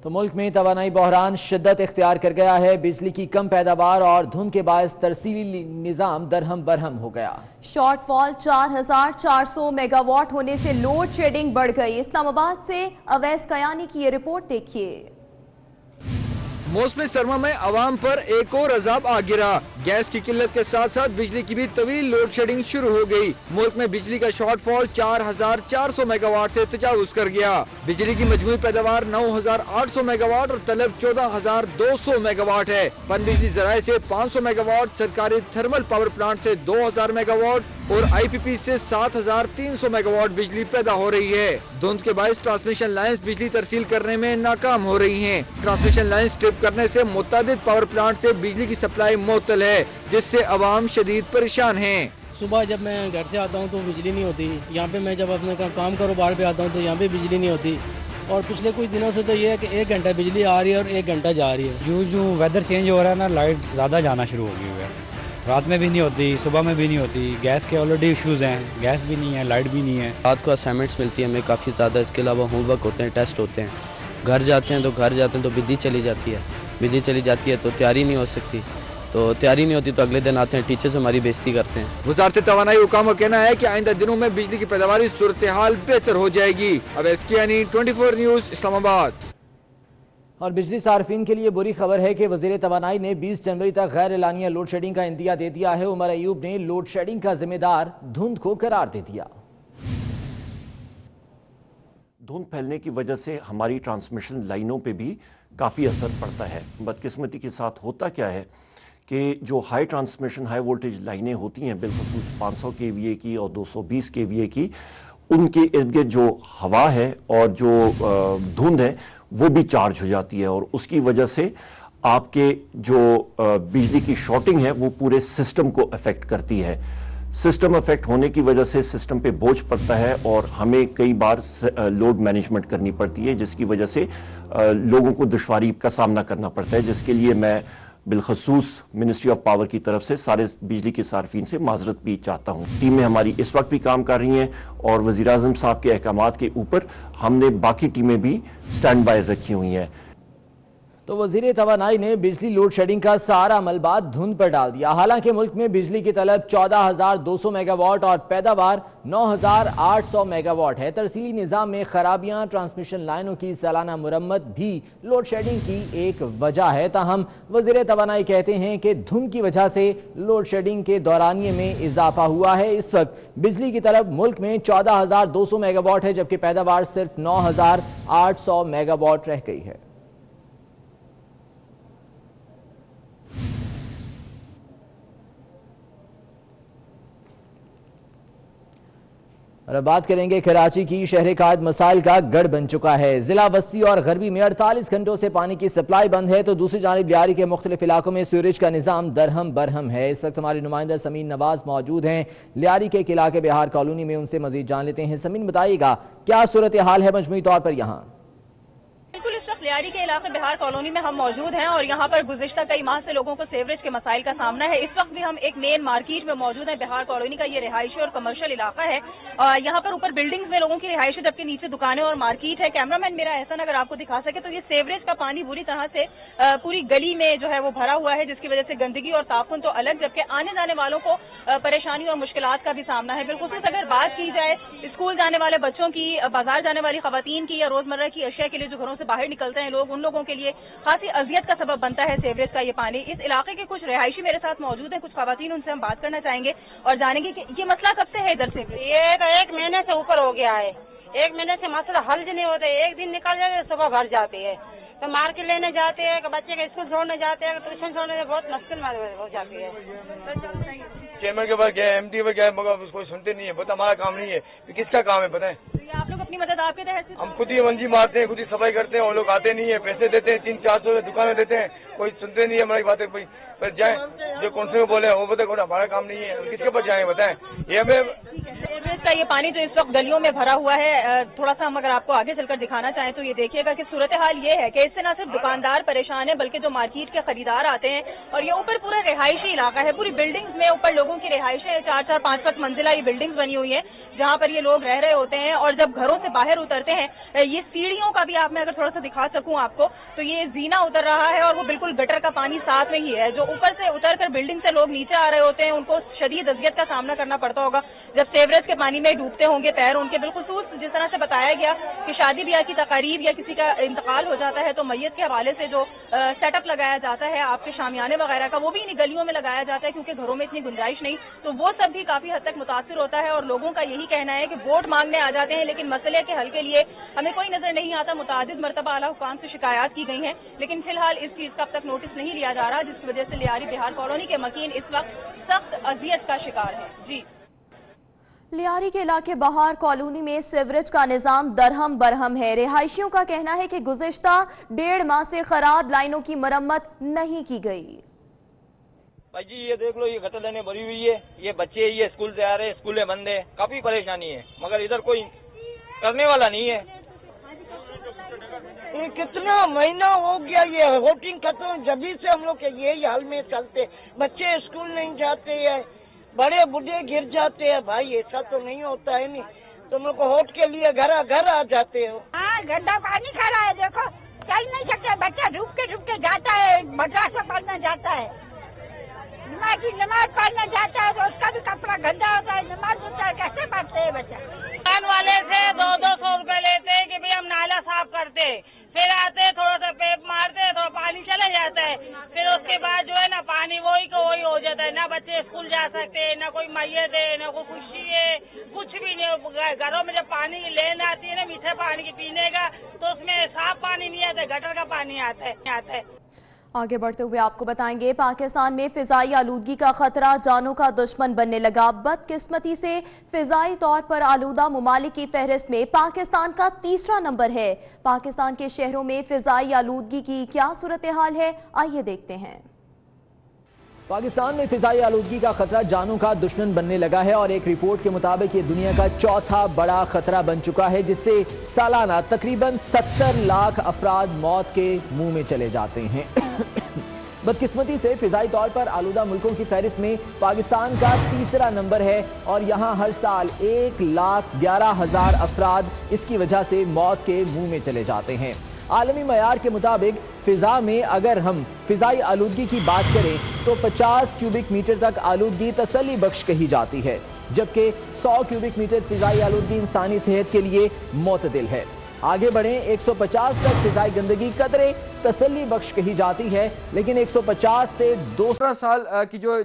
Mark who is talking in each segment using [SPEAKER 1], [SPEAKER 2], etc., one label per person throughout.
[SPEAKER 1] تو ملک میں توانائی بحران شدت اختیار کر گیا ہے۔ بجلی کی کم پیداوار اور دھند کے باعث ترسیلی نظام درہم برہم ہو گیا۔
[SPEAKER 2] شارٹ فال 4400 میگا واٹ ہونے سے لوڈ شیڈنگ بڑھ گئی۔ اسلام آباد سے اویس کیانی کی یہ رپورٹ دیکھیے۔
[SPEAKER 3] موسم سرما میں عوام پر ایک اور عذاب آ گرا۔ گیس کی قلت کے ساتھ ساتھ بجلی کی بھی طویل لوڈ شیڈنگ شروع ہو گئی۔ ملک میں بجلی کا شارٹ فال 4400 میگا واٹ سے تجاوز کر گیا۔ بجلی کی مجموعی پیداوار 9800 میگا واٹ اور طلب 14200 میگا واٹ ہے۔ پن بجلی ذرائع سے 500 میگا واٹ، سرکاری تھرمل پاور پلانٹ سے 2000 میگا واٹ اور آئی پی پی سے 7300 میگا واٹ بجلی پیدا ہو رہی ہے۔ دھند کے باعث ٹرانسمیشن لائنز بجلی ترسیل کرنے میں ناکام ہو رہی ہیں۔ ٹرانسمیشن لائنز ٹرپ کرنے سے متعدد پاور پلانٹ سے بجلی کی سپلائی معطل ہے، جس سے عوام شدید پریشان ہیں۔
[SPEAKER 4] صبح جب میں گھر سے آتا ہوں تو بجلی نہیں ہوتی، یہاں پہ میں جب اپنے کام کاروبار پہ آتا ہوں تو یہاں پہ بجلی نہیں ہوتی، اور پچھلے کچھ دنوں سے تو یہ ہے کہ 1 گھنٹہ بجلی آ رہی ہے اور 1 گھنٹہ جا رہی ہے۔
[SPEAKER 5] جو ویدر چینج ہو رہا ہے نا، لائٹ زیادہ جانا شروع ہو گئی ہے۔ رات میں بھی نہیں ہوتی، صبح میں بھی نہیں ہوتی، گیس کے آلریڈی ایشوز ہیں، گیس بھی نہیں ہے، لائٹ بھی نہیں ہے۔
[SPEAKER 6] رات کو اسائنمنٹس ملتی ہیں ہمیں کافی زیادہ، اس کے علاوہ ہوم ورک ہوتے ہیں، ٹیسٹ ہوتے ہیں۔ گھر جاتے ہیں تو بجلی چلی جاتی ہے تو تیاری نہیں ہو سکتی، تو تیاری نہیں ہوتی تو اگلے دن آتے ہیں ٹیچرز ہماری بےعزتی کرتے ہیں۔
[SPEAKER 3] وزارت توانائی حکام کا کہنا ہے کہ آئندہ دنوں میں بجلی کی پیداواری صورتحال بہتر ہو جائے گی۔ اویس کیانی، 24 نیوز، اسلام آباد۔
[SPEAKER 1] اور بجلی صارفین کے لیے بری خبر ہے کہ وزیر توانائی نے 20 جنوری تک غیر اعلانیہ لوڈ شیڈنگ کا عندیہ دے دیا ہے۔ عمر ایوب نے لوڈ شیڈنگ کا ذمہ دار دھند کو قرار دے دیا۔
[SPEAKER 7] دھند پھیلنے کی وجہ سے ہماری ٹرانسمیشن لائنوں پہ بھی کافی اثر پڑتا ہے۔ بدقسمتی کے ساتھ ہوتا کیا ہے کہ جو ہائی ٹرانسمیشن ہائی وولٹیج لائنیں ہوتی ہیں، بالخصوص 500 کے وی اے کی اور 220 کے وی اے کی، ان کے ارد گرد جو ہوا ہے اور جو دھند ہے وہ بھی چارج ہو جاتی ہے، اور اس کی وجہ سے آپ کے جو بجلی کی شارٹنگ ہے وہ پورے سسٹم کو افیکٹ کرتی ہے۔ سسٹم افیکٹ ہونے کی وجہ سے سسٹم پہ بوجھ پڑتا ہے اور ہمیں کئی بار لوڈ مینجمنٹ کرنی پڑتی ہے، جس کی وجہ سے لوگوں کو دشواری کا سامنا کرنا پڑتا ہے، جس کے لیے میں بالخصوص منسٹری آف پاور کی طرف سے سارے بجلی کے صارفین سے معذرت بھی چاہتا ہوں۔ ٹیمیں ہماری اس وقت بھی کام کر رہی ہیں اور وزیر اعظم صاحب کے احکامات کے اوپر ہم نے باقی ٹیمیں بھی سٹینڈ بائی رکھی ہوئی ہیں۔
[SPEAKER 1] تو وزیر توانائی نے بجلی لوڈ شیڈنگ کا سارا ملبہ دھند پر ڈال دیا۔ حالانکہ ملک میں بجلی کی طلب 14200 میگا واٹ اور پیداوار 9800 میگا واٹ ہے۔ ترسیلی نظام میں خرابیاں، ٹرانسمیشن لائنوں کی سالانہ مرمت بھی لوڈ شیڈنگ کی ایک وجہ ہے۔ تاہم وزیر توانائی کہتے ہیں کہ دھند کی وجہ سے لوڈ شیڈنگ کے دورانیے میں اضافہ ہوا ہے۔ اس وقت بجلی کی طلب ملک میں 14200 میگا واٹ ہے، جبکہ پیداوار صرف 9800 میگا واٹ رہ گئی ہے۔ اور اب بات کریں گے کراچی کی۔ شہر قائد مسائل کا گڑھ بن چکا ہے۔ ضلع وسطی اور غربی میں 48 گھنٹوں سے پانی کی سپلائی بند ہے، تو دوسری جانب لیاری کے مختلف علاقوں میں سیوریج کا نظام درہم برہم ہے۔ اس وقت ہمارے نمائندہ سمین نواز موجود ہیں لیاری کے ایک علاقے بہار کالونی میں، ان سے مزید جان لیتے ہیں۔ سمین، بتائیے گا کیا صورتحال ہے مجموعی طور پر یہاں؟
[SPEAKER 8] لیاری کے علاقے بہار کالونی میں ہم موجود ہیں اور یہاں پر گزشتہ کئی ماہ سے لوگوں کو سیوریج کے مسائل کا سامنا ہے۔ اس وقت بھی ہم ایک مین مارکیٹ میں موجود ہیں۔ بہار کالونی کا یہ رہائشی اور کمرشل علاقہ ہے۔ یہاں پر اوپر بلڈنگز میں لوگوں کی رہائش ہے، جبکہ نیچے دکانیں اور مارکیٹ ہے۔ کیمرہ مین میرا احسان اگر آپ کو دکھا سکے تو یہ سیوریج کا پانی بری طرح سے پوری گلی میں جو ہے وہ بھرا ہوا ہے، جس کی وجہ سے گندگی اور تعفن تو الگ، جبکہ آنے جانے والوں کو پریشانی اور مشکلات کا بھی سامنا ہے۔ بالخصوص اگر بات کی جائے اسکول جانے والے بچوں کی، بازار جانے والی خواتین کی، یا روزمرہ کی اشیاء کے لیے جو گھروں سے باہر نکلتے ہیں لوگ، ان لوگوں کے لیے خاصی اذیت کا سبب بنتا ہے سیوریج کا یہ پانی۔ اس علاقے کے کچھ رہائشی میرے ساتھ موجود ہیں، کچھ خواتین، ان سے ہم بات کرنا چاہیں گے اور جانیں گے کہ یہ مسئلہ کب سے ہے ادھر سے۔
[SPEAKER 9] یہ تو 1 مہینے سے اوپر ہو گیا ہے، 1 مہینے سے مسئلہ حل نہیں ہوتا ہے۔ ایک دن نکل جاتے صبح بھر جاتے ہیں، تو مارکیٹ لینے جاتے ہیں، بچے کے اسکول چھوڑنے جاتے ہیں، ٹیوشن چھوڑنے سے بہت مشکل ہو جاتی ہے۔
[SPEAKER 10] چیئرمین کے پاس گئے، ایم ڈی پہ گئے، مگر اس کو سنتے نہیں ہے۔ پتہ ہمارا کام نہیں ہے، کس کا کام ہے پتہ ہے؟
[SPEAKER 8] آپ لوگ اپنی مدد آپ کے تحت سے
[SPEAKER 10] ہم خود ہی منجی مارتے ہیں، خود ہی صفائی کرتے ہیں، وہ لوگ آتے نہیں ہیں، پیسے دیتے ہیں 300-400 دکانیں دیتے ہیں، کوئی سنتے نہیں ہے ہماری باتیں۔ پھر جائیں جو کون سے بولے وہ بتائیں، ہمارا کام نہیں ہے، کس کے پاس جائیں بتائیں؟ یہ ہمیں
[SPEAKER 8] سیوریج کا یہ پانی جو اس وقت گلیوں میں بھرا ہوا ہے، تھوڑا سا ہم اگر آپ کو آگے چل کر دکھانا چاہیں تو یہ دیکھیے گا کہ صورتحال یہ ہے کہ اس سے نہ صرف دکاندار پریشان ہیں بلکہ جو مارکیٹ کے خریدار آتے ہیں، اور یہ اوپر پورا رہائشی علاقہ ہے، پوری بلڈنگز میں اوپر لوگوں کی رہائش ہے، 4-4 5-5 منزلہ یہ بلڈنگز بنی ہوئی ہیں جہاں پر یہ لوگ رہ رہے ہوتے ہیں، اور جب گھروں से बाहर उतरते हैं, ये सीढ़ियों का भी आप मैं अगर थोड़ा सा दिखा सकूं आपको, तो ये जीना उतर रहा है और वो बिल्कुल गटर का पानी साथ में ही है। जो ऊपर से उतर कर बिल्डिंग से लोग नीचे आ रहे होते हैं, उनको शदीद अज़ियत का सामना करना पड़ता होगा जब सीवरेज के पानी में डूबते होंगे पैर उनके। बिलखुसूस जिस तरह से बताया गया कि शादी ब्याह की तकारीब या किसी का इंतकाल हो जाता है तो मैयत के हवाले से जो सेटअप लगाया जाता है आपके शामियाने वगैरह का, वो भी इन गलियों में लगाया जाता है क्योंकि घरों में इतनी गुंजाइश नहीं, तो वो सब भी काफी हद तक मुतासिर होता है। और लोगों का यही कहना है कि वोट मांगने आ जाते हैं लेकिन मसले के हल के लिए हमें कोई नजर नहीं आता। मुतादिद मरतबा आला हुकाम से शिकायत की गई हैं लेकिन फिलहाल इस चीज का अब तक नोटिस नहीं लिया जा रहा, जिसकी वजह से लियारी बिहार कॉलोनी के मकीन इस वक्त सख्त अजियत का शिकार है। जी,
[SPEAKER 2] लियारी के इलाके बहार कॉलोनी में सीवरेज का निजाम दरहम बरहम है। रिहायशियों का कहना है कि गुज़िश्ता 1.5 माह से खराब लाइनों की मरम्मत नहीं की गई।
[SPEAKER 10] भाई जी ये देख लो, ये गटर लाइनें भरी हुई है, ये बच्चे ये स्कूल से आ रहे हैं, स्कूलें बंद है, काफी परेशानी है, मगर इधर कोई करने वाला नहीं है।
[SPEAKER 11] ये कितना महीना हो गया ये वोटिंग खत्म, जभी से हम लोग यही हाल में चलते, बच्चे स्कूल नहीं जाते हैं, बड़े बूढ़े गिर जाते हैं। भाई ऐसा तो नहीं होता है नहीं, तुम लोग वोट के लिए घर आ जाते हो।
[SPEAKER 9] हाँ, गंदा पानी खा रहा है, देखो चल नहीं सकते, बच्चा डूब के जाता है, मदरसा पढ़ने जाता है, नमाज पढ़ने जाता है तो उसका भी कपड़ा गंदा होता है, नमाज होता है, कैसे पढ़ते हैं बच्चा। दुकान वाले से 200-200 रुपए लेते हैं कि भाई हम नाला साफ करते, फिर आते थोड़ा सा पेप मारते, थोड़ा पानी चला जाता है, फिर उसके बाद जो है ना पानी वही को वही हो जाता है, ना बच्चे स्कूल जा सकते, ना कोई मैयत है, ना कोई खुशी है, कुछ भी नहीं। घरों में जब पानी की लेन आती है ना मीठे पानी की पीने का, तो उसमें साफ पानी नहीं आता, गटर का पानी आता है।
[SPEAKER 2] आगे बढ़ते हुए आपको बताएंगे, पाकिस्तान में फिजाई आलूदगी का खतरा जानों का दुश्मन बनने लगा। बदकिस्मती से फिजाई तौर पर आलूदा मुमालिक की फहरिस्त में पाकिस्तान का 3रा नंबर है। पाकिस्तान के शहरों में फिजाई आलूदगी की क्या सूरत हाल है, आइए देखते हैं।
[SPEAKER 1] पाकिस्तान में फिजाई आलूदगी का खतरा जानों का दुश्मन बनने लगा है और एक रिपोर्ट के मुताबिक ये दुनिया का 4था बड़ा खतरा बन चुका है, जिससे सालाना तकरीबन 70 लाख अफराद मौत के मुंह में चले जाते हैं। बदकिस्मती से फिजाई तौर पर आलूदा मुल्कों की फहरिस्त में पाकिस्तान का 3रा नंबर है और यहाँ हर साल 1,11,000 अफराद इसकी वजह से मौत के मुंह में चले जाते हैं। आलमी मयार के मुताबिक फिजा में अगर हम फिजाई आलूदगी की बात करें तो 50 क्यूबिक मीटर तक आलूदगी तसल्ली बख्श कही जाती है, जबकि 100 क्यूबिक मीटर फिजाई आलूदगी इंसानी सेहत के लिए मौतदिल है। आगे बढ़ें, 150 तक फिजाई गंदगी कदरे तसल्ली बख्श कही जाती है, लेकिन 150 से 200
[SPEAKER 3] साल की जो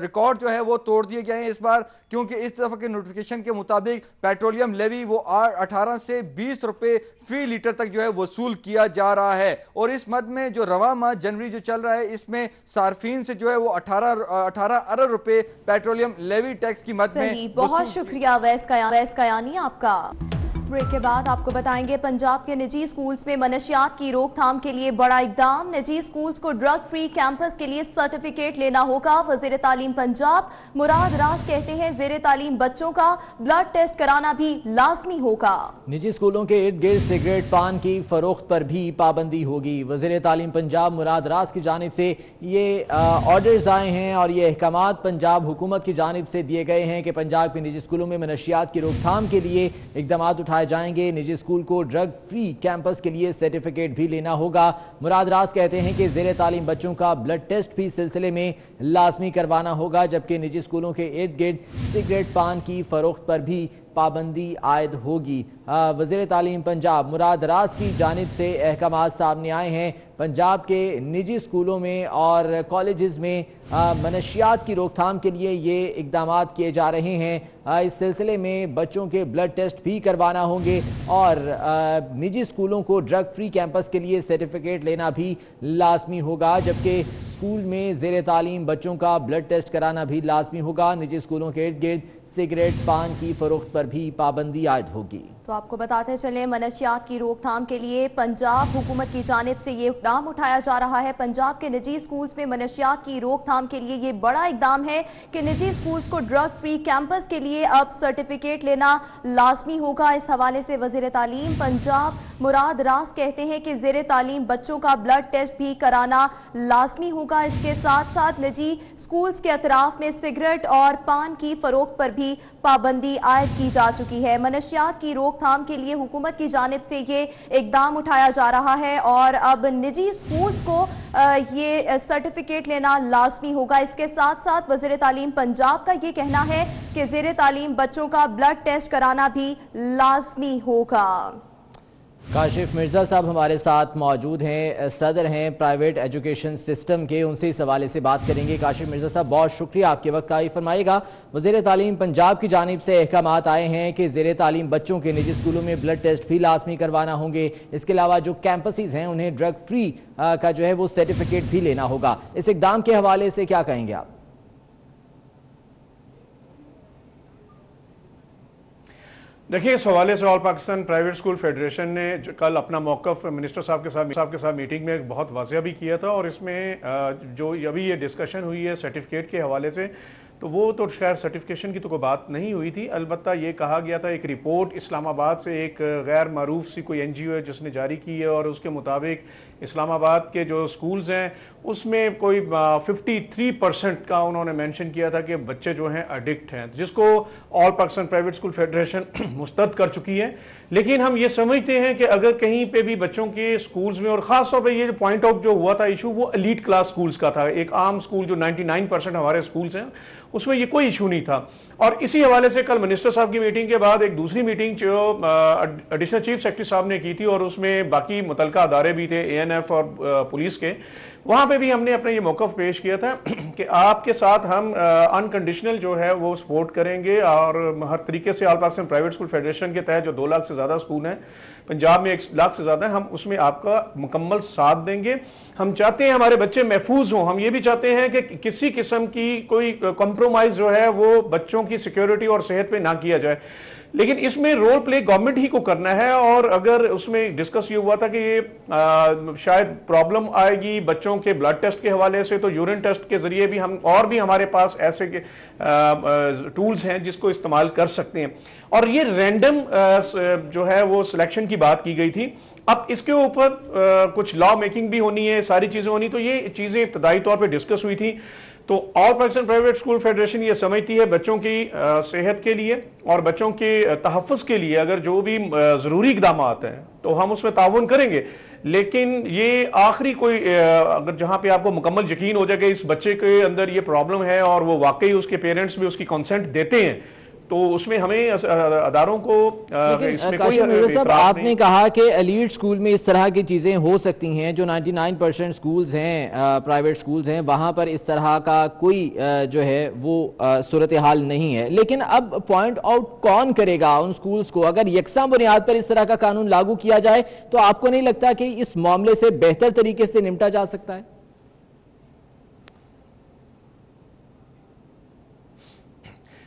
[SPEAKER 3] रिकॉर्ड जो है वो तोड़ दिए गए हैं इस बार, क्योंकि इस दफ़ा के नोटिफिकेशन के मुताबिक पेट्रोलियम लेवी वो 18 से 20 रुपए फी लीटर तक जो है वसूल किया जा रहा है। और इस मद में जो रवा माह जनवरी जो चल रहा है, इसमें सार्फिन से जो है वो 18 अरब रुपए पेट्रोलियम लेवी टैक्स की मद में।
[SPEAKER 2] बहुत शुक्रिया वैस कयानी आपका। ब्रेक के बाद आपको बताएंगे, पंजाब के निजी स्कूल्स में मनशियात की रोकथाम के लिए बड़ा इकदाम। निजी स्कूल्स को ड्रग फ्री कैंपस के लिए सर्टिफिकेट लेना होगा। वजीर तालीम पंजाब मुराद रास कहते हैं ज़ेरे तालीम बच्चों का ब्लड टेस्ट कराना भी लाजमी होगा।
[SPEAKER 1] निजी स्कूलों के इर्द गिर्द सिगरेट पान की फरोख्त पर भी पाबंदी होगी। वजीर तालीम पंजाब मुराद रास की जानिब से ये ऑर्डर्स आए हैं और ये अहकामात पंजाब हुकूमत की जानिब से दिए गए हैं कि पंजाब के निजी स्कूलों में मनशियात की रोकथाम के लिए इकदाम उठाए जाएंगे। निजी स्कूल को ड्रग फ्री कैंपस के लिए सर्टिफिकेट भी लेना होगा। मुराद रास कहते हैं कि ज़ेरे तालीम बच्चों का ब्लड टेस्ट भी सिलसिले में लाजमी करवाना होगा, जबकि निजी स्कूलों के इर्द गिर्द सिगरेट पान की फरोख्त पर भी पाबंदी आयद होगी। वज़ीर तालीम पंजाब मुराद रास की जानिब से अहकामात सामने आए हैं। पंजाब के निजी स्कूलों में और कॉलेजेस में मनशियात की रोकथाम के लिए ये इकदामात किए जा रहे हैं। इस सिलसिले में बच्चों के ब्लड टेस्ट भी करवाना होंगे और निजी स्कूलों को ड्रग फ्री कैंपस के लिए सर्टिफिकेट लेना भी लाजमी होगा, जबकि स्कूल में ज़ेरे तालीम बच्चों का ब्लड टेस्ट कराना भी लाजमी होगा। निजी स्कूलों के इर्द गिर्द सिगरेट पान की फरोख्त पर भी पाबंदी आयद होगी।
[SPEAKER 2] तो आपको बताते चलें, मनशियात की रोकथाम के लिए पंजाब हुकूमत की जानिब से ये इक़दाम उठाया जा रहा है। पंजाब के निजी स्कूल्स में मनशियात की रोकथाम के लिए ये बड़ा इक़दाम है कि निजी स्कूल्स को ड्रग फ्री कैंपस के लिए अब सर्टिफिकेट लेना लाजमी होगा। इस हवाले से वज़ीर तालीम पंजाब मुराद रास कहते हैं कि ज़ेरे तालीम बच्चों का ब्लड टेस्ट भी कराना लाजमी होगा। इसके साथ साथ निजी स्कूल्स के अतराफ में सिगरेट और पान की फरोख्त पर भी पाबंदी आयद की जा चुकी है। मनशियात की रोकथाम रोकथाम के लिए हुकूमत की जानिब से ये इकदाम उठाया जा रहा है और अब निजी स्कूल्स को ये सर्टिफिकेट लेना लाजमी होगा। इसके साथ साथ वज़ीर तालीम पंजाब का ये कहना है कि ज़ेरे तालीम बच्चों का ब्लड टेस्ट कराना भी लाजमी होगा।
[SPEAKER 1] काशिफ मिर्ज़ा साहब हमारे साथ मौजूद हैं, सदर हैं प्राइवेट एजुकेशन सिस्टम के, उनसे इस हवाले से बात करेंगे। काशिफ मिर्ज़ा साहब बहुत शुक्रिया आपके वक्त का। फरमाइएगा, वज़ीर तालीम पंजाब की जानिब से अहकामात आए हैं कि ज़ेरे तालीम बच्चों के निजी स्कूलों में ब्लड टेस्ट भी लाजमी करवाना होंगे। इसके अलावा जो कैंपसेस हैं उन्हें ड्रग फ्री का जो है वो सर्टिफिकेट भी लेना होगा। इस इक़दाम के हवाले से क्या कहेंगे आप?
[SPEAKER 12] देखिए, इस हवाले से all Pakistan private school federation ने कल अपना मौक़िफ़ मिनिस्टर साहब के साथ मीटिंग में बहुत वाज़ेह भी किया था और इसमें जो अभी ये डिस्कशन हुई है सर्टिफिकेट के हवाले से, तो वो तो खैर सर्टिफिकेशन की तो कोई बात नहीं हुई थी। अलबत्ता ये कहा गया था, एक रिपोर्ट इस्लामाबाद से एक गैर मारूफ सी कोई NGO है जिसने जारी की है और उसके मुताबिक इस्लामाबाद के जो स्कूल्स हैं उसमें कोई 53% का उन्होंने मेंशन किया था कि बच्चे जो हैं एडिक्ट हैं, जिसको all Pakistan private school federation मुस्तरद कर चुकी है। लेकिन हम ये समझते हैं कि अगर कहीं पे भी बच्चों के स्कूल्स में, और ख़ास तौर पे ये जो पॉइंट आउट जो हुआ था इशू, वो एलीट क्लास स्कूल्स का था। एक आम स्कूल जो 99% हमारे स्कूल्स हैं उसमें ये कोई इशू नहीं था। और इसी हवाले से कल मिनिस्टर साहब की मीटिंग के बाद एक दूसरी मीटिंग जो एडिशनल चीफ सेक्रेटरी साहब ने की थी और उसमें बाकी मुतलका अदारे भी थे, ANF और पुलिस के, वहाँ पे भी हमने अपना ये मौक़िफ़ पेश किया था कि आपके साथ हम अनकंडीशनल जो है वो सपोर्ट करेंगे और हर तरीके से all Pakistan private school federation के तहत जो 2 लाख से ज़्यादा स्कूल हैं पंजाब में, 1 लाख से ज़्यादा, हम उसमें आपका मुकम्मल साथ देंगे। हम चाहते हैं हमारे बच्चे महफूज हों। हम ये भी चाहते हैं कि किसी किस्म की कोई कॉम्प्रोमाइज़ जो है वो बच्चों की सिक्योरिटी और सेहत पे ना किया जाए। लेकिन इसमें रोल प्ले गवर्नमेंट ही को करना है। और अगर उसमें डिस्कस ये हुआ था कि ये शायद प्रॉब्लम आएगी बच्चों के ब्लड टेस्ट के हवाले से, तो यूरिन टेस्ट के जरिए भी हम, और भी हमारे पास ऐसे के टूल्स हैं जिसको इस्तेमाल कर सकते हैं। और ये रैंडम जो है वो सिलेक्शन की बात की गई थी। अब इसके ऊपर कुछ लॉ मेकिंग भी होनी है, सारी चीज़ें होनी, तो ये चीज़ें इब्तदाई तौर पर डिस्कस हुई थी। तो all Pakistan private school federation ये समझती है बच्चों की सेहत के लिए और बच्चों के तहफ़्फ़ुज़ के लिए अगर जो भी ज़रूरी इक़दाम हैं तो हम उसमें ताउन करेंगे। लेकिन ये आखिरी कोई अगर जहाँ पे आपको मुकम्मल यकीन हो जाए कि इस बच्चे के अंदर ये प्रॉब्लम है और वो वाकई उसके पेरेंट्स भी उसकी कंसेंट देते हैं, तो उसमें हमें अदारों को इसमें कोई
[SPEAKER 1] साहब, आपने कहा कि एलीट स्कूल में इस तरह की चीज़ें हो सकती हैं। जो 99% स्कूल्स हैं, प्राइवेट स्कूल्स हैं, वहाँ पर इस तरह का कोई जो है वो सूरत हाल नहीं है। लेकिन अब पॉइंट आउट कौन करेगा उन स्कूल्स को? अगर यकसा बुनियाद पर इस तरह का कानून लागू किया जाए तो आपको नहीं लगता कि इस मामले से बेहतर तरीके से निपटा जा सकता है?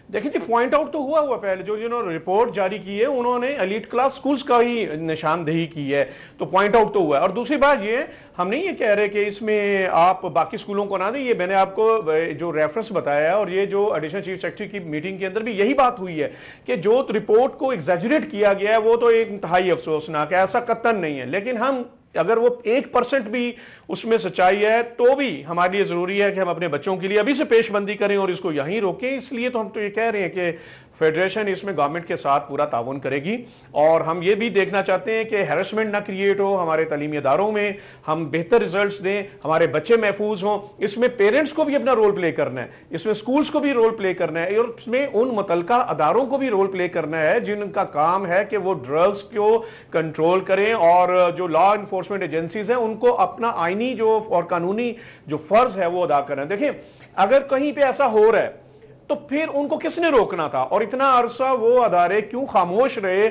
[SPEAKER 12] देखिए जी, पॉइंट आउट तो हुआ पहले जो जिन्होंने रिपोर्ट जारी की है उन्होंने एलीट क्लास स्कूल्स का ही निशानदेही की है, तो पॉइंट आउट तो हुआ है। और दूसरी बात ये, हम नहीं ये कह रहे कि इसमें आप बाकी स्कूलों को ना दें, ये मैंने आपको जो रेफरेंस बताया है और ये जो एडिशनल चीफ सेक्रेटरी की मीटिंग के अंदर भी यही बात हुई है कि जो रिपोर्ट को एग्जैजरेट किया गया है वो तो एक इंतहाई अफसोसनाक है, ऐसा कतई नहीं है। लेकिन हम अगर वो 1% भी उसमें सच्चाई है तो भी हमारे लिए ज़रूरी है कि हम अपने बच्चों के लिए अभी से पेशबंदी करें और इसको यहीं रोकें। इसलिए तो हम तो ये कह रहे हैं कि फेडरेशन इसमें गवर्नमेंट के साथ पूरा ताउन करेगी। और हम ये भी देखना चाहते हैं कि हैरेसमेंट ना क्रिएट हो हमारे तालीमी इदारों में, हम बेहतर रिजल्ट्स दें, हमारे बच्चे महफूज हों। इसमें पेरेंट्स को भी अपना रोल प्ले करना है, इसमें स्कूल्स को भी रोल प्ले करना है और इसमें उन मुतलका अदारों को भी रोल प्ले करना है जिनका काम है कि वो ड्रग्स को कंट्रोल करें। और जो लॉ इन्फोर्समेंट एजेंसीज हैं उनको अपना आईनी जो और कानूनी जो फर्ज है वो अदा करें। देखिए, अगर कहीं पे ऐसा हो रहा है तो फिर उनको किसने रोकना था और इतना अरसा वो अदारे क्यों खामोश रहे?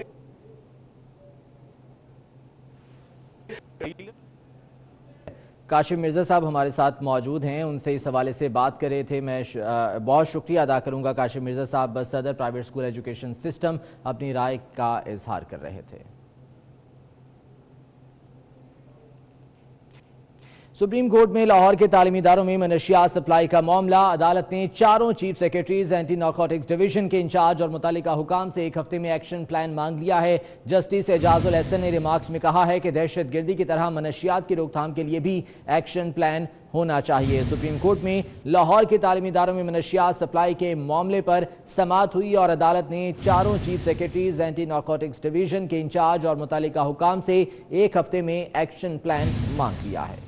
[SPEAKER 1] काशिफ मिर्ज़ा साहब हमारे साथ मौजूद हैं, उनसे इस हवाले से बात कर रहे थे। मैं बहुत शुक्रिया अदा करूंगा काशिफ मिर्ज़ा साहब, सदर प्राइवेट स्कूल एजुकेशन सिस्टम, अपनी राय का इजहार कर रहे थे। सुप्रीम कोर्ट में लाहौर के तालीमी इदारों में मनशियात सप्लाई का मामला। अदालत ने चारों chief secretaries, anti narcotics division के इंचार्ज और मुतालिका हुकाम से 1 हफ्ते में एक्शन प्लान मांग लिया है। जस्टिस एजाजुल एहसन ने रिमार्क्स में कहा है कि दहशत गर्दी की तरह मनशियात की रोकथाम के लिए भी एक्शन प्लान होना चाहिए। सुप्रीम कोर्ट में लाहौर के तालीमी इदारों में मनशियात सप्लाई के मामले पर समाअत हुई और अदालत ने चारों chief secretaries, anti narcotics division के इंचार्ज और मुतालिका हुकाम से 1 हफ्ते में एक्शन प्लान मांग लिया है।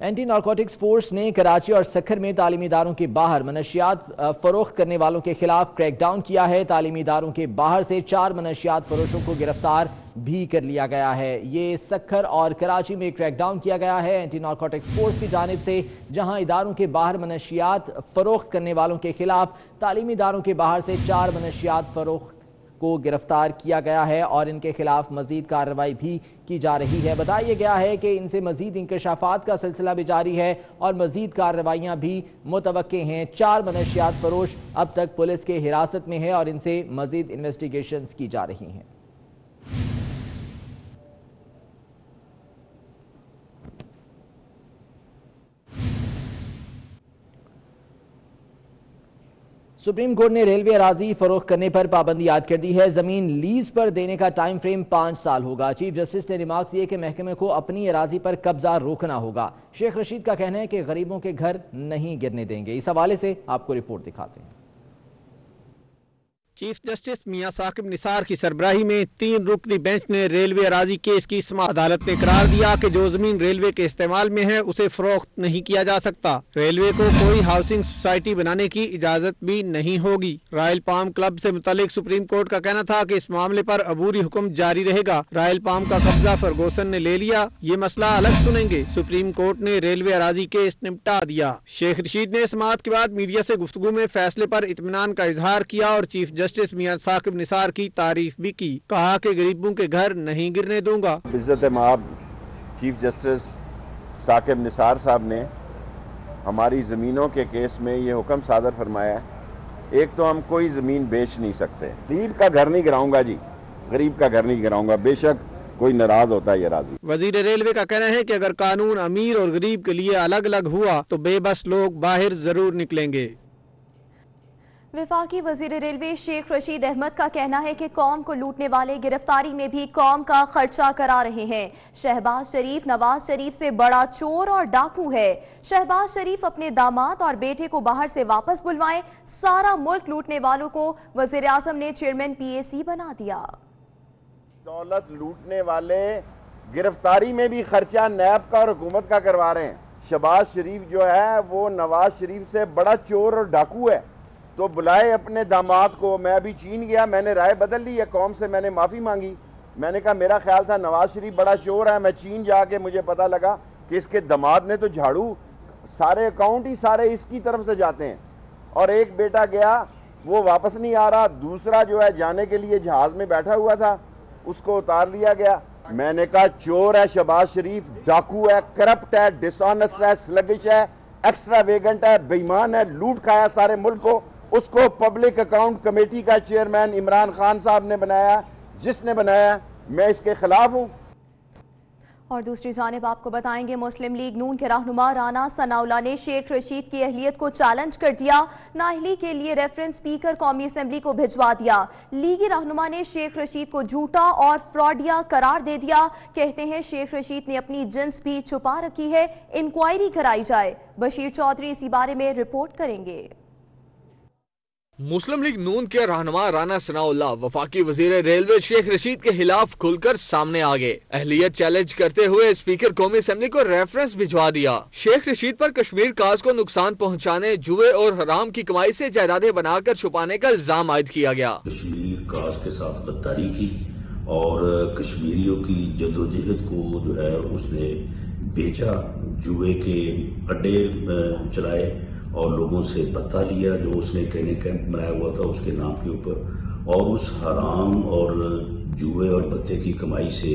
[SPEAKER 1] एंटी नारकोटिक्स फोर्स ने कराची और सखर में तालीमी इदारों के बाहर मनशियात फरोख्त करने वालों के खिलाफ क्रैकडाउन किया है। तालीमी इदारों के बाहर से 4 मनशियात फरोशों को गिरफ्तार भी कर लिया गया है। ये सखर और कराची में क्रैकडाउन किया गया है एंटी नारकोटिक्स फोर्स की जानिब से, जहां इदारों के बाहर मनशियात फरोख्त करने वालों के खिलाफ तालीमी इदारों के बाहर से 4 मनशियात फरोख्त को गिरफ्तार किया गया है और इनके खिलाफ मजीद कार्रवाई भी की जा रही है। बताया गया है कि इनसे मजीद इंकशाफात का सिलसिला भी जारी है और मजीद कार्रवाइयां भी मुतवक्के हैं। 4 मनशियात फरोश अब तक पुलिस के हिरासत में है और इनसे मजीद इन्वेस्टिगेशंस की जा रही हैं। सुप्रीम कोर्ट ने रेलवे अराजी फरोख्त करने पर पाबंदी आयद कर दी है। जमीन लीज पर देने का टाइम फ्रेम 5 साल होगा। चीफ जस्टिस ने रिमार्क किए कि महकमे को अपनी अराजी पर कब्जा रोकना होगा। शेख रशीद का कहना है कि गरीबों के घर नहीं गिरने देंगे। इस हवाले से आपको रिपोर्ट दिखाते हैं।
[SPEAKER 13] चीफ जस्टिस मियां साकिब निसार की सरबराही में 3 रुकनी बेंच ने रेलवे अराजी केस की समाअत। अदालत ने करार दिया कि जो जमीन रेलवे के इस्तेमाल में है उसे फरोख्त नहीं किया जा सकता। रेलवे को कोई हाउसिंग सोसाइटी बनाने की इजाजत भी नहीं होगी। रॉयल पाम क्लब से मुतालिक सुप्रीम कोर्ट का कहना था कि इस मामले पर अबूरी हुक्म जारी रहेगा। रॉयल पाम का कब्जा फर्गूसन ने ले लिया, ये मसला अलग सुनेंगे। सुप्रीम कोर्ट ने रेलवे अराजी केस निपटा दिया। शेख रशीद ने समाअत के बाद मीडिया से गुफ्तगू में फैसले पर इत्मीनान का इजहार किया और चीफ जस्टिस मियां साकिब निसार की तारीफ भी की। कहा कि गरीबों के घर नहीं गिरने दूंगा।
[SPEAKER 14] इज्जत माब चीफ जस्टिस साकिब निसार साहब ने हमारी ज़मीनों के केस में ये हुक्म सादर फरमाया, एक तो हम कोई ज़मीन बेच नहीं सकते। गरीब का घर नहीं गिराऊंगा जी, गरीब का घर नहीं गिराऊंगा, बेशक कोई नाराज होता है ये राजी।
[SPEAKER 13] वजीर रेलवे का कहना है कि अगर कानून अमीर और गरीब के लिए अलग अलग हुआ तो बेबस लोग बाहर जरूर निकलेंगे।
[SPEAKER 2] वफाकी वजीर रेलवे शेख रशीद अहमद का कहना है कि कौम को लूटने वाले गिरफ्तारी में भी कौम का खर्चा करा रहे हैं। शहबाज शरीफ नवाज शरीफ से बड़ा चोर और डाकू है। शहबाज शरीफ अपने दामाद और बेटे को बाहर से वापस बुलवाएं। सारा मुल्क लूटने वालों को वजीर आजम ने चेयरमैन PAC बना दिया।
[SPEAKER 14] दौलत लूटने वाले गिरफ्तारी में भी खर्चा नैब का और हुकूमत का करवा रहे हैं। शहबाज शरीफ जो है वो नवाज शरीफ से बड़ा चोर और डाकू है, तो बुलाए अपने दामाद को। मैं अभी चीन गया, मैंने राय बदल ली है, कौम से मैंने माफ़ी मांगी। मैंने कहा मेरा ख्याल था नवाज शरीफ बड़ा चोर है। मैं चीन जाके मुझे पता लगा कि इसके दामाद ने तो झाड़ू, सारे अकाउंट ही सारे इसकी तरफ से जाते हैं। और एक बेटा गया वो वापस नहीं आ रहा, दूसरा जो है जाने के लिए जहाज़ में बैठा हुआ था, उसको उतार लिया गया। मैंने कहा चोर है शहबाज शरीफ, डाकू है, करप्ट है, डिसऑनेस्ट है, स्लगिश है, एक्स्ट्रा वेगेंट है, बेईमान है, लूट खाया सारे मुल्क को। उसको पब्लिक अकाउंट कमेटी का चेयरमैन इमरान खान साहब ने बनाया। जिसने बनाया मैं इसके खिलाफ हूँ।
[SPEAKER 2] और दूसरी जानिब आपको बताएंगे मुस्लिम लीग नून के रहनुमा राना सनाउल्लाह ने शेख रशीद की अहलियत को चैलेंज कर दिया। नाअहली के लिए रेफरेंस स्पीकर कौमी असम्बली को भिजवा दिया। लीगी रहनुमा ने शेख रशीद को झूठा और फ्रॉडिया करार दे दिया। कहते हैं शेख रशीद ने अपनी जिन्स भी छुपा रखी है, इंक्वायरी कराई जाए। बशीर चौधरी इसी बारे में रिपोर्ट करेंगे।
[SPEAKER 3] मुस्लिम लीग नून के रहनुमा राना सनाउल्लाह वफाकी वजीर रेलवे शेख रशीद के खिलाफ खुलकर सामने आ गए। अहलियत चैलेंज करते हुए स्पीकर कौमी असेंबली को रेफरेंस भिजवा दिया। शेख रशीद पर कश्मीर काज को नुकसान पहुंचाने, जुए और हराम की कमाई से जायदादें बनाकर छुपाने का इल्जाम आयद किया गया।
[SPEAKER 15] कश्मीर काज के साथ गद्दारी की और कश्मीरियों की जद्दोजहद को जो है उसने बेचा, जुए के अड्डे चलाए और लोगों से पता लिया जो उसने ट्रेनिंग कैंप बनाया हुआ था उसके नाम के ऊपर, और उस हराम और जुए और पत्ते की कमाई से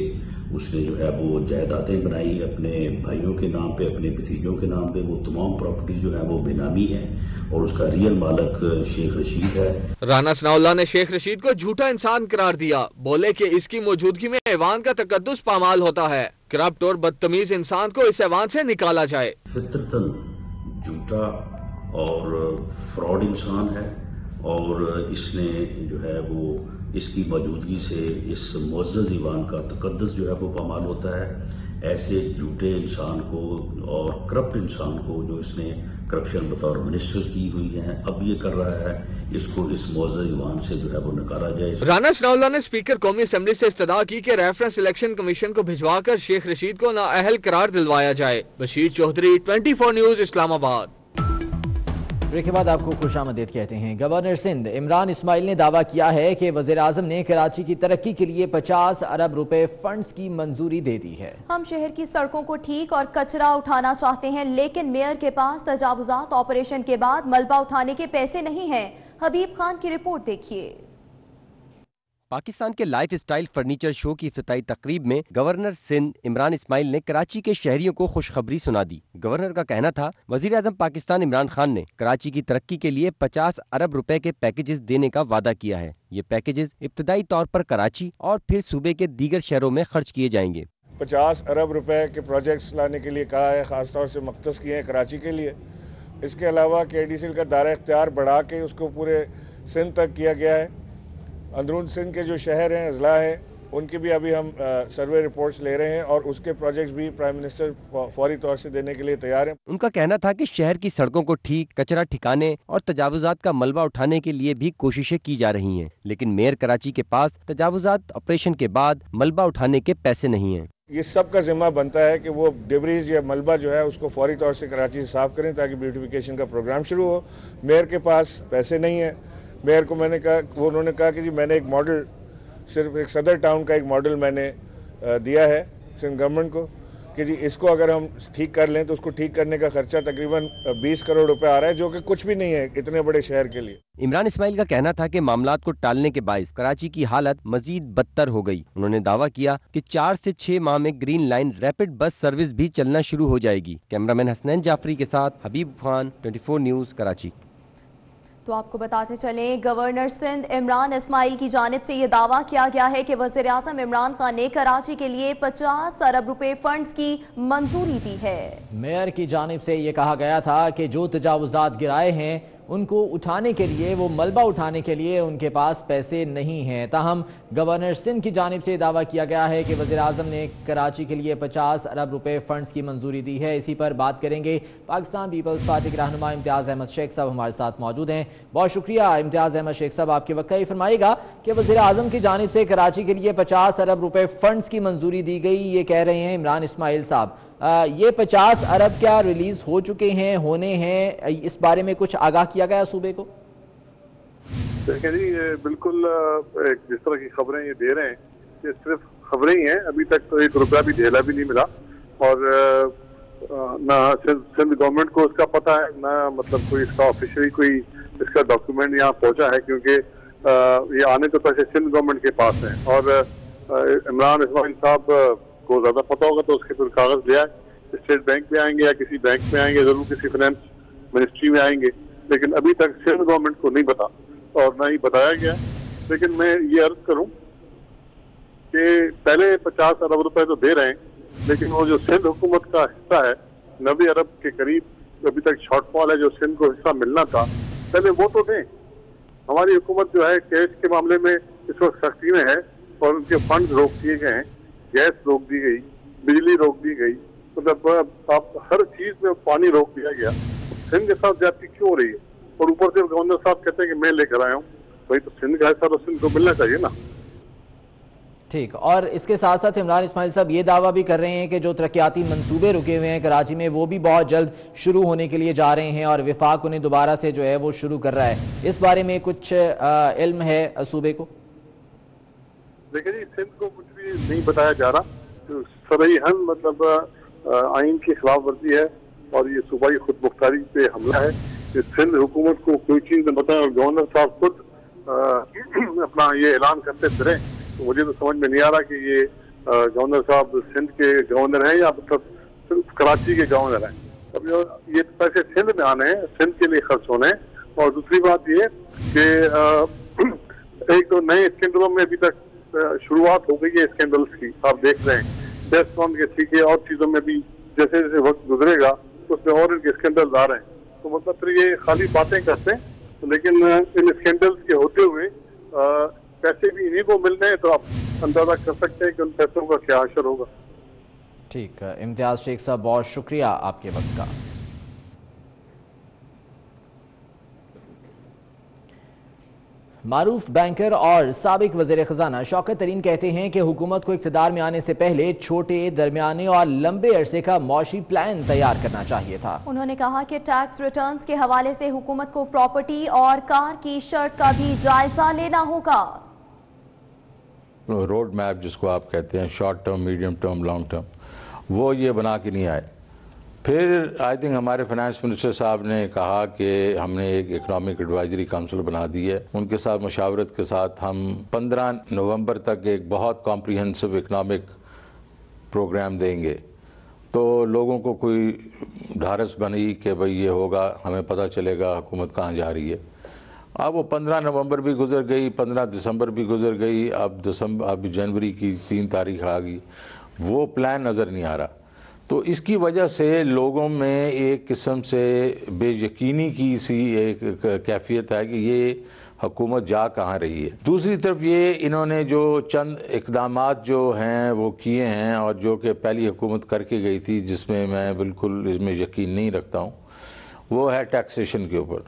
[SPEAKER 15] उसने जो है वो जायदादें बनाई अपने भाइयों के नाम पे, अपने भतीजों के नाम पे। वो तमाम प्रॉपर्टी जो है वो बेनामी है और उसका रियल मालिक शेख रशीद है।
[SPEAKER 3] राना सनाउल्लाह ने शेख रशीद को झूठा इंसान करार दिया। बोले कि इसकी मौजूदगी में ऐवान का तकद्दुस पामाल होता है। करप्ट और बदतमीज इंसान को इस ऐवान से निकाला जाए।
[SPEAKER 15] फितरतन झूठा और फ्रॉड इंसान है और इसने जो है वो इसकी मौजूदगी से इस मुअज़्ज़ज़ ईवान का तकद्दुस जो है वो पामाल होता है। ऐसे झूठे इंसान को और करप्ट इंसान को जो इसने करप्शन बतौर मिनिस्टर की हुई है, अब ये कर रहा है, इसको इस मुअज़्ज़ज़ ईवान से जो है वो नकारा जाए।
[SPEAKER 3] राना सनाउल्लाह ने स्पीकर कौमी असेंबली से इस्तदा की कि रेफरेंस इलेक्शन कमीशन को भिजवाकर शेख रशीद को नाअहल करार दिलवाया जाए। बशीर चौधरी, 24 न्यूज़, इस्लामाबाद। ब्रेक के बाद आपको खुशामदीद कहते हैं। गवर्नर सिंध इमरान इस्माइल ने दावा किया है कि वज़ीर आज़म ने कराची की तरक्की के लिए 50 अरब रुपए फंड्स की मंजूरी दे दी है।
[SPEAKER 2] हम शहर की सड़कों को ठीक और कचरा उठाना चाहते हैं, लेकिन मेयर के पास तजावुज़ात ऑपरेशन के बाद मलबा उठाने के पैसे नहीं हैं। हबीब खान की रिपोर्ट देखिए।
[SPEAKER 16] पाकिस्तान के लाइफ स्टाइल फर्नीचर शो की इफ्तिताई तकरीब में गवर्नर सिंध इमरान इस्माइल ने कराची के शहरियों को खुशखबरी सुना दी। गवर्नर का कहना था, वजीर आज़म पाकिस्तान इमरान खान ने कराची की तरक्की के लिए 50 अरब रुपए के पैकेजेस देने का वादा किया है। ये पैकेजेस इब्तदाई तौर पर कराची और फिर सूबे के दीगर शहरों में खर्च किए जाएंगे।
[SPEAKER 17] 50 अरब रुपए के प्रोजेक्ट्स लाने के लिए कहा है, ख़ास तौर से मख्तस किए हैं कराची के लिए। इसके अलावा KDCL का दायरा इख्तियार बढ़ा के उसको पूरे सिंध तक किया गया है। अंदरून सिंध के जो शहर हैं, अजला हैं, उनकी भी अभी हम सर्वे रिपोर्ट्स ले रहे हैं और उसके प्रोजेक्ट्स भी प्राइम मिनिस्टर फौरी तौर से देने के लिए तैयार हैं।
[SPEAKER 16] उनका कहना था कि शहर की सड़कों को ठीक, कचरा ठिकाने और तजावुजात का मलबा उठाने के लिए भी कोशिशें की जा रही हैं, लेकिन मेयर कराची के पास तजावुजात ऑपरेशन के बाद मलबा उठाने के पैसे नहीं हैं।
[SPEAKER 17] ये सब का जिम्मा बनता है कि वो डिब्रीज या मलबा जो है उसको फौरी तौर से कराची से साफ करें ताकि ब्यूटिफिकेशन का प्रोग्राम शुरू हो। मेयर के पास पैसे नहीं है। मेयर को मैंने कहा, उन्होंने कहा कि जी मैंने एक मॉडल, सिर्फ एक सदर टाउन का एक मॉडल मैंने दिया है सिंध गवर्नमेंट को कि जी इसको अगर हम ठीक कर लें तो उसको ठीक करने का खर्चा तकरीबन 20 करोड़ रुपए आ रहा है, जो कि कुछ भी नहीं है इतने बड़े शहर के लिए।
[SPEAKER 16] इमरान इस्माइल का कहना था कि मामलात को टालने के बाइस कराची की हालत मजीद बदतर हो गई। उन्होंने दावा किया कि 4 से 6 माह में green line rapid bus service भी चलना शुरू हो जाएगी। कैमरामैन हसनैन जाफरी के साथ हबीब खान, 24 न्यूज़, कराची।
[SPEAKER 2] तो आपको बताते चलें, गवर्नर सिंध इमरान इस्माइल की जानिब से ये दावा किया गया है कि वज़ीर आज़म इमरान खान ने कराची के लिए 50 अरब रुपए फंड्स की मंजूरी दी है।
[SPEAKER 1] मेयर की जानिब से ये कहा गया था कि जो तजावुजात गिराए हैं उनको उठाने के लिए, वो मलबा उठाने के लिए उनके पास पैसे नहीं हैं। ताहम गवर्नर सिंध की जानिब से दावा किया गया है कि वज़ीर आज़म ने कराची के लिए 50 अरब रुपए फंड्स की मंजूरी दी है। इसी पर बात करेंगे। पाकिस्तान पीपल्स पार्टी के रहनुमा इम्तियाज़ अहमद शेख साहब हमारे साथ मौजूद हैं। बहुत शुक्रिया इम्तियाज़ अहमद शेख साहब, आपके वक्त ही फरमाइएगा कि वज़ीर आज़म की जानिब से कराची के लिए 50 अरब रुपए फंड्स की मंजूरी दी गई, ये कह रहे हैं इमरान इस्माइल साहब। ये 50 अरब क्या रिलीज हो चुके हैं, होने हैं, इस बारे में कुछ आगाह किया गया सूबे को?
[SPEAKER 18] देखिए जी, बिल्कुल जिस तरह की खबरें ये दे रहे हैं ये सिर्फ खबरें ही हैं। अभी तक तो 1 रुपया भी ढेला भी नहीं मिला और ना सिंध गवर्नमेंट को इसका पता है, ना मतलब कोई इसका ऑफिशियली कोई इसका डॉक्यूमेंट यहाँ पहुंचा है, क्योंकि ये आने तो पैसे सिंध गवर्नमेंट के पास हैं और इमरान इस्माइल साहब को ज्यादा पता होगा तो उसके फिर कागज ले आए, स्टेट बैंक में आएंगे या किसी बैंक में आएंगे, जरूर किसी फाइनेंस मिनिस्ट्री में आएंगे, लेकिन अभी तक सिंध गवर्नमेंट को नहीं पता और ना ही बताया गया। लेकिन मैं ये अर्ज करूं कि पहले 50 अरब रुपए तो दे रहे हैं, लेकिन वो जो सिंध हुकूमत का हिस्सा है 90 अरब के करीब अभी तक शॉर्टफॉल है, जो सिंध को हिस्सा मिलना था, पहले वो तो दें। हमारी हुकूमत जो है कैश के मामले में इस वक्त सख्ती में है और उनके फंड रोक दिए गए हैं, गैस रोक दी गई, बिजली रोक दी गई, मतलब आप हर चीज में पानी रोक दिया गया। सिंध के साथ ज्यादती क्यों हो रही है? और ऊपर से गवर्नर साहब कहते हैं कि मैं लेकर आया हूँ, भाई तो सिंध का हिस्सा तो सिंध को मिलना चाहिए ना।
[SPEAKER 1] ठीक, और इसके साथ साथ इमरान इस्माइल साहब ये दावा भी कर रहे हैं कि जो तरक्याती मंसूबे रुके हुए हैं कराची में वो भी बहुत जल्द शुरू होने के लिए जा रहे हैं और विफाक उन्हें दोबारा से जो है वो शुरू कर रहा है। इस बारे में कुछ इल्म है सूबे को?
[SPEAKER 18] देखिए जी, सिंध को कुछ भी नहीं बताया जा रहा, तो सरहन मतलब आइन की खिलाफ वर्जी है और ये सूबाई खुद मुख्तारी पे हमला है। कि सिंध हुकूमत को कोई चीज न बताए और गवर्नर साहब खुद अपना ये ऐलान करते फिरे, तो मुझे तो समझ में नहीं आ रहा कि ये गवर्नर साहब सिंध के गवर्नर हैं या मतलब सिर्फ कराची के गवर्नर हैं। अब ये पैसे सिंध में आने हैं, सिंध के लिए खर्च होने हैं। और दूसरी बात ये कि एक तो नए स्कैंडलों में अभी तक शुरुआत हो गई है स्कैंडल्स की, आप देख रहे हैं बेस्टकॉन के ठीक है, और चीज़ों में भी जैसे जैसे वक्त गुजरेगा उसमें और इनके स्कैंडल्स आ रहे हैं। तो मतलब फिर ये खाली बातें करते हैं, लेकिन इन स्कैंडल्स के होते हुए पैसे भी इन्हीं को मिल रहे हैं, तो आप अंदाजा कर सकते हैं कि उन पैसों का क्या असर होगा।
[SPEAKER 1] ठीक है, इम्तियाज शेख साहब बहुत शुक्रिया आपके वक्त का। मारूफ बैंकर और साबिक वज़ीर ख़ज़ाना शौकत तरीन कहते हैं कि हुकूमत को इक़्तिदार में आने से पहले छोटे, दरमियाने और लंबे अरसे का मौशी प्लान तैयार करना चाहिए था।
[SPEAKER 2] उन्होंने कहा कि टैक्स रिटर्न्स के हवाले से हुकूमत को प्रॉपर्टी और कार की शर्त का भी जायजा लेना होगा।
[SPEAKER 19] रोड मैप जिसको आप कहते हैं, short term, medium term, long term, वो ये बना के नहीं आए। फिर आई थिंक हमारे फाइनेंस मिनिस्टर साहब ने कहा कि हमने एक इकनॉमिक एडवाइजरी काउंसिल बना दी है, उनके साथ मशावरत के साथ हम 15 नवंबर तक एक बहुत कॉम्प्रिहेंसिव इकनॉमिक प्रोग्राम देंगे। तो लोगों को कोई ढारस बनी कि भाई ये होगा, हमें पता चलेगा हुकूमत कहाँ जा रही है। अब वो 15 नवंबर भी गुजर गई, 15 दिसंबर भी गुजर गई, अब जनवरी की 3 तारीख आ गई, वो प्लान नज़र नहीं आ रहा। तो इसकी वजह से लोगों में एक किस्म से बेयकीनी की सी एक कैफियत है कि ये हुकूमत जा कहाँ रही है। दूसरी तरफ ये इन्होंने जो चंद इक़दामात जो हैं वो किए हैं, और जो कि पहली हुकूमत करके गई थी, जिसमें मैं बिल्कुल इसमें यकीन नहीं रखता हूँ, वो है टैक्सेशन के ऊपर।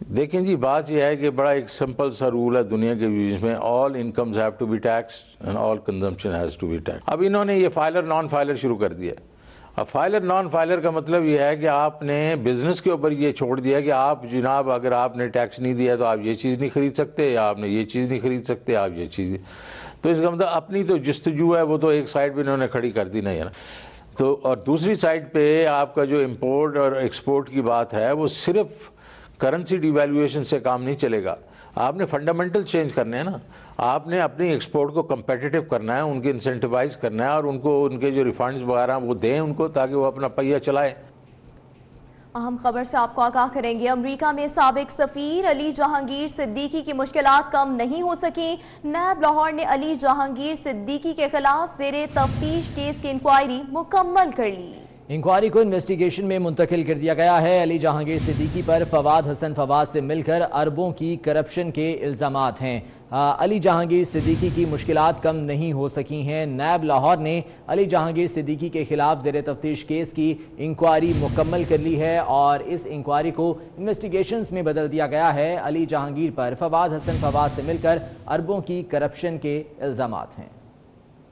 [SPEAKER 19] देखें जी, बात यह है कि बड़ा एक सिंपल सा रूल है दुनिया के बीच में, all incomes have to be taxed and all consumption has to be taxed. अब इन्होंने ये फाइलर नॉन फाइलर शुरू कर दिया। अब फाइलर नॉन फाइलर का मतलब ये है कि आपने बिज़नेस के ऊपर ये छोड़ दिया कि आप जनाब अगर आपने टैक्स नहीं दिया तो आप ये चीज़ नहीं ख़रीद सकते, या आपने ये चीज़ नहीं ख़रीद सकते, आप ये चीज़। तो इसका मतलब अपनी तो जस्तजू है वो तो एक साइड पर इन्होंने खड़ी कर दी, नहीं है ना। तो और दूसरी साइड पर आपका जो इम्पोर्ट और एक्सपोर्ट की बात है, वो सिर्फ करेंसी डिवैल्यूएशन से काम नहीं चलेगा, आपने फंडामेंटल चेंज करने हैं ना। आपने अपनी एक्सपोर्ट को कंपेटिटिव करना है, उनके इंसेंटिवाइज करना है, और उनको उनके जो रिफंड्स वगैरह वो दें उनको, ताकि वो अपना पहिया चलाएं।
[SPEAKER 2] अहम खबर से आपको आगाह करेंगे। अमेरिका में साबिक सफीर अली जहांगीर सिद्दीकी की मुश्किलात कम नहीं हो सकी। नैब लाहौर ने अली जहांगीर सिद्दीकी के खिलाफ ज़ेरे तफ्तीश केस की इंक्वायरी मुकम्मल कर ली।
[SPEAKER 1] इंक्वायरी को इन्वेस्टिगेशन में मुंतकिल कर दिया गया है। अली जहांगीर सिद्दीकी पर फवाद हसन फवाद से मिलकर अरबों की करप्शन के इल्ज़ामात हैं। अली जहांगीर सिद्दीकी की मुश्किलात कम नहीं हो सकी हैं। नैब लाहौर ने अली जहांगीर सिद्दीकी के खिलाफ ज़ेरे तफ्तीश केस की इंक्वायरी मुकम्मल कर ली है, और इस इंक्वायरी को इन्वेस्टिगेशंस में बदल दिया गया है। अली जहांगीर पर फवाद हसन फवाद से मिलकर अरबों की करप्शन के इल्ज़ामात हैं।